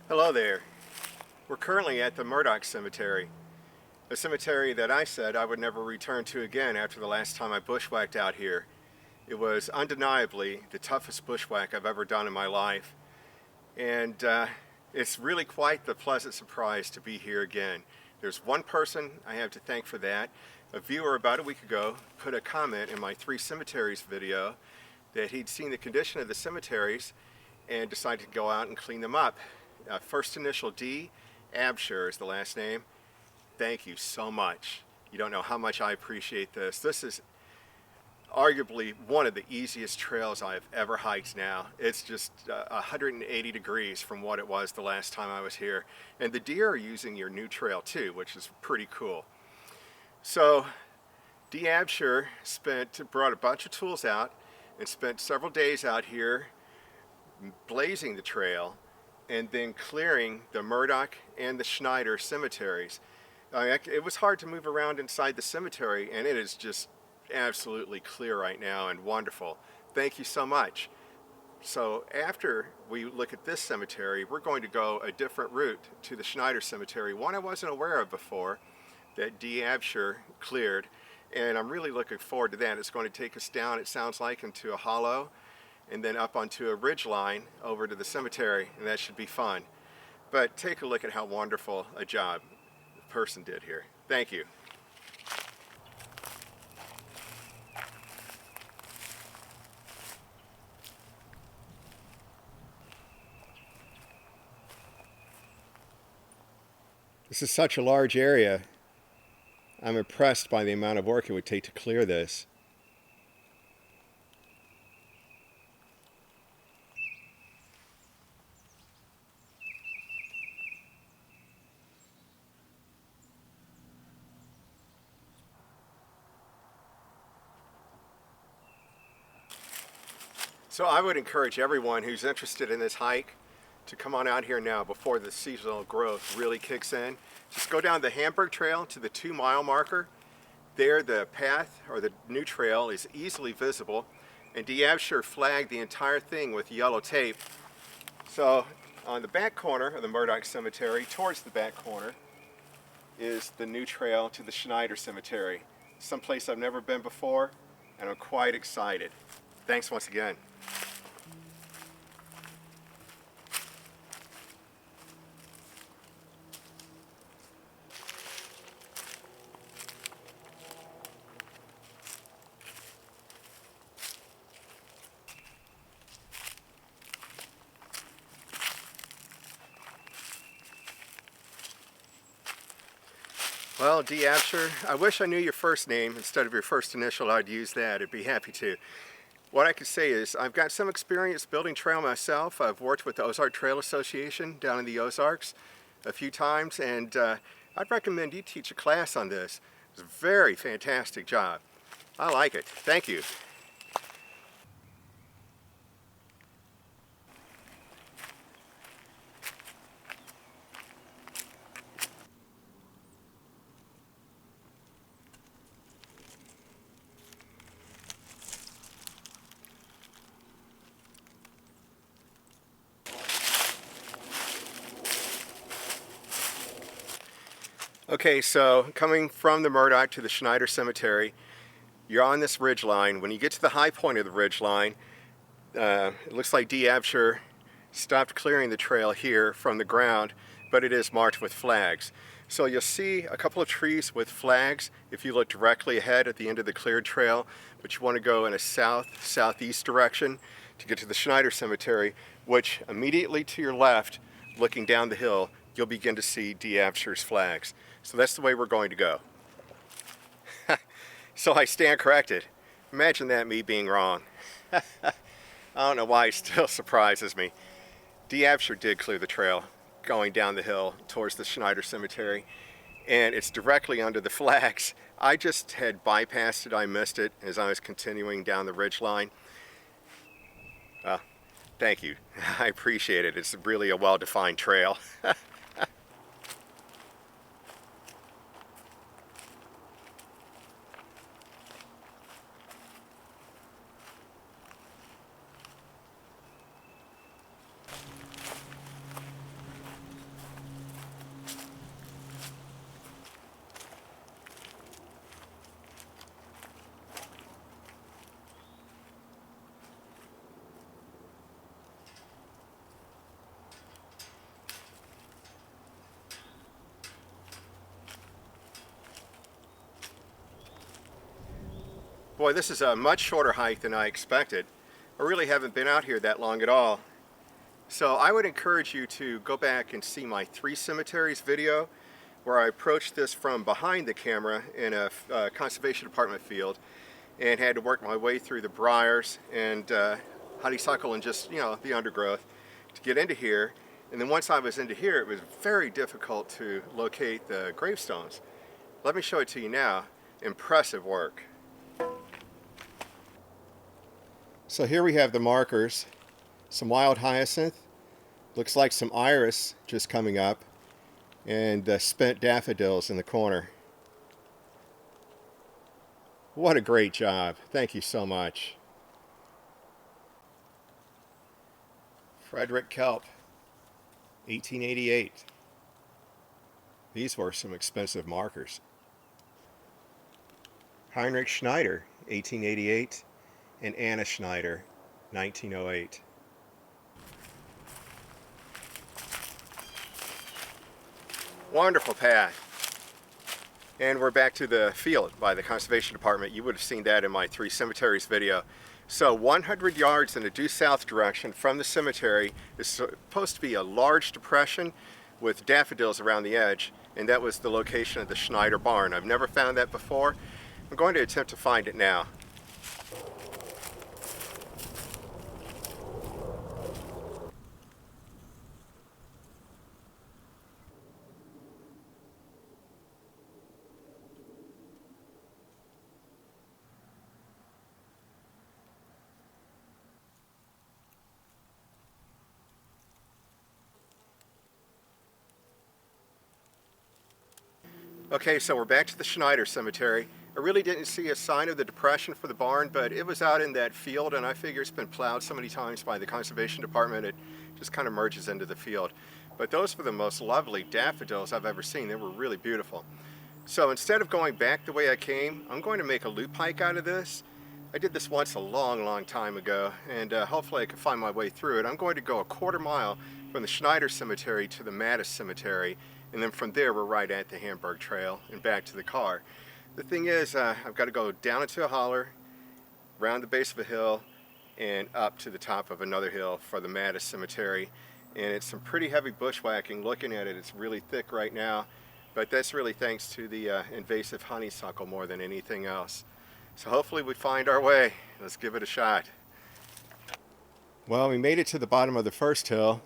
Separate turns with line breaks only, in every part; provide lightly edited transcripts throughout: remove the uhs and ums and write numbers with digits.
Hello there. We're currently at the Murdock Cemetery, a cemetery that I said I would never return to again after the last time I bushwhacked out here. It was undeniably the toughest bushwhack I've ever done in my life, and it's really quite the pleasant surprise to be here again. There's one person I have to thank for that. A viewer about a week ago put a comment in my 3 cemeteries video that he'd seen the condition of the cemeteries and decided to go out and clean them up. First initial D, Absher is the last name. Thank you so much. You don't know how much I appreciate this. This is arguably one of the easiest trails I've ever hiked now. It's just 180 degrees from what it was the last time I was here. And the deer are using your new trail too, which is pretty cool. So D. Absher brought a bunch of tools out and spent several days out here blazing the trail and then clearing the Murdock and the Schneider cemeteries. It was hard to move around inside the cemetery, and it is just absolutely clear right now and wonderful. Thank you so much. So after we look at this cemetery, we're going to go a different route to the Schneider cemetery, one I wasn't aware of before that D. Absher cleared, and I'm really looking forward to that. It's going to take us down, it sounds like, into a hollow and then up onto a ridge line over to the cemetery, and that should be fun. But take a look at how wonderful a job the person did here. Thank you. This is such a large area. I'm impressed by the amount of work it would take to clear this. So I would encourage everyone who's interested in this hike to come on out here now before the seasonal growth really kicks in. Just go down the Hamburg Trail to the 2-mile marker. There the path, or the new trail, is easily visible, and D. Absher flagged the entire thing with yellow tape. So on the back corner of the Murdock Cemetery, towards the back corner, is the new trail to the Schneider Cemetery. Someplace I've never been before, and I'm quite excited. Thanks once again. Well, D. Absher, I wish I knew your first name. Instead of your first initial, I'd use that. I'd be happy to. What I could say is I've got some experience building trail myself. I've worked with the Ozark Trail Association down in the Ozarks a few times, and I'd recommend you teach a class on this. It's a very fantastic job. I like it. Thank you. Okay, so coming from the Murdock to the Schneider Cemetery, you're on this ridge line. When you get to the high point of the ridge line, it looks like D. Absher stopped clearing the trail here from the ground, but it is marked with flags. So you'll see a couple of trees with flags if you look directly ahead at the end of the cleared trail, but you want to go in a south-southeast direction to get to the Schneider Cemetery, which immediately to your left, looking down the hill, you'll begin to see D. Absher's flags. So that's the way we're going to go. So I stand corrected. Imagine that, me being wrong. I don't know why it still surprises me. D. Absher did clear the trail going down the hill towards the Schneider Cemetery, and it's directly under the flags. I just had bypassed it. I missed it as I was continuing down the ridge line. Thank you. I appreciate it. It's really a well-defined trail. Boy, this is a much shorter hike than I expected. I really haven't been out here that long at all. So I would encourage you to go back and see my 3 cemeteries video where I approached this from behind the camera in a conservation department field and had to work my way through the briars and honeysuckle and just, the undergrowth to get into here. And then once I was into here, it was very difficult to locate the gravestones. Let me show it to you now. Impressive work. So here we have the markers. Some wild hyacinth, looks like some iris just coming up, and spent daffodils in the corner. What a great job. Thank you so much. Frederick Kelp, 1888. These were some expensive markers. Heinrich Schneider, 1888, and Anna Schneider, 1908. Wonderful path. And we're back to the field by the conservation department. You would have seen that in my 3 cemeteries video. So 100 yards in a due south direction from the cemetery is supposed to be a large depression with daffodils around the edge, and that was the location of the Schneider barn. I've never found that before. I'm going to attempt to find it now. Okay, so we're back to the Schneider Cemetery. I really didn't see a sign of the depression for the barn, but it was out in that field, and I figure it's been plowed so many times by the conservation department it just kind of merges into the field. But those were the most lovely daffodils I've ever seen. They were really beautiful. So instead of going back the way I came, I'm going to make a loop hike out of this. I did this once a long time ago, and hopefully I can find my way through it. I'm going to go a quarter mile from the Schneider Cemetery to the Mattis Cemetery, and then from there we're right at the Hamburg Trail and back to the car. The thing is, I've got to go down into a holler, round the base of a hill, and up to the top of another hill for the Mattis Cemetery. And it's some pretty heavy bushwhacking. Looking at it, it's really thick right now, but that's really thanks to the invasive honeysuckle more than anything else. So hopefully we find our way. Let's give it a shot. Well, we made it to the bottom of the first hill.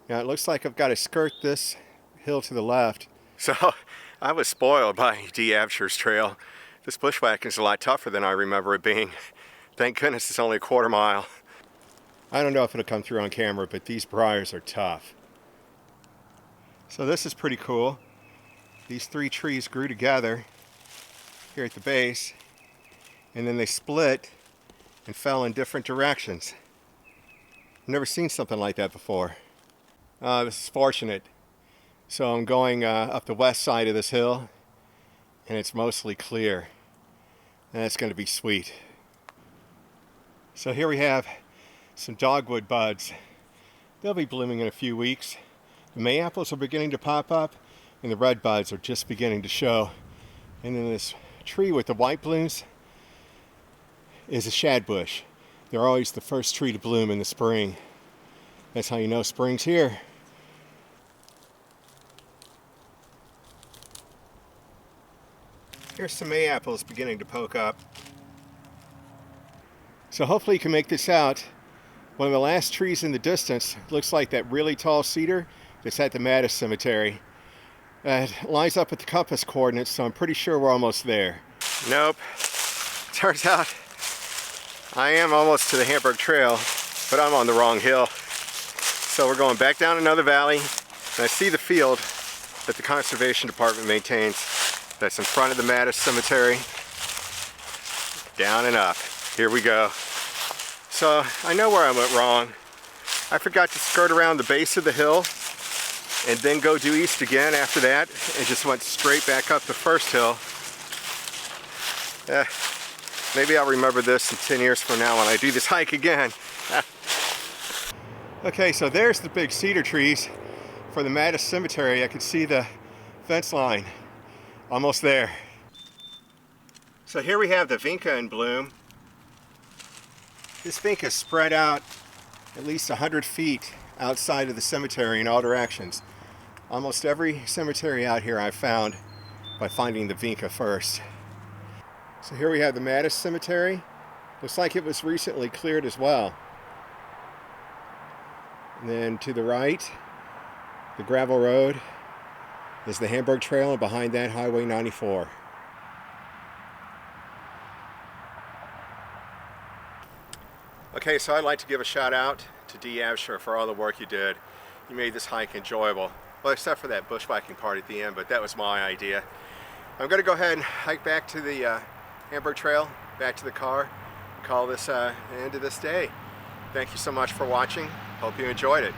Now it looks like I've got to skirt this hill to the left. So I was spoiled by D. Absher's trail. This bushwhacking is a lot tougher than I remember it being. Thank goodness it's only a quarter mile. I don't know if it'll come through on camera, but these briars are tough. So this is pretty cool. These 3 trees grew together here at the base, and then they split and fell in different directions. I've never seen something like that before. This is fortunate. So I'm going up the west side of this hill, and it's mostly clear, and it's going to be sweet. So here we have some dogwood buds. They'll be blooming in a few weeks. The mayaples are beginning to pop up, and the red buds are just beginning to show. And then this tree with the white blooms is a shad bush. They're always the first tree to bloom in the spring. That's how you know spring's here. Here's some mayaples beginning to poke up. So hopefully you can make this out. One of the last trees in the distance looks like that really tall cedar that's at the Mattis Cemetery. It lines up with the compass coordinates, so I'm pretty sure we're almost there. Nope. Turns out I am almost to the Hamburg Trail, but I'm on the wrong hill. So we're going back down another valley, and I see the field that the conservation department maintains. That's in front of the Mattis Cemetery. Down and up. Here we go. So I know where I went wrong. I forgot to skirt around the base of the hill and then go due east again after that, and just went straight back up the first hill. Maybe I'll remember this in 10 years from now when I do this hike again. Okay, so there's the big cedar trees for the Mattis Cemetery. I can see the fence line. Almost there. So here we have the vinca in bloom. This vinca is spread out at least 100 feet outside of the cemetery in all directions. Almost every cemetery out here I've found by finding the vinca first. So here we have the Mattis Cemetery. Looks like it was recently cleared as well. And then to the right, the gravel road is the Hamburg Trail, and behind that, Highway 94. Okay, so I'd like to give a shout out to Dee Absher for all the work you did. You made this hike enjoyable. Well, except for that bushwhacking part at the end, but that was my idea. I'm going to go ahead and hike back to the Hamburg Trail, back to the car, and call this the end of this day. Thank you so much for watching. Hope you enjoyed it.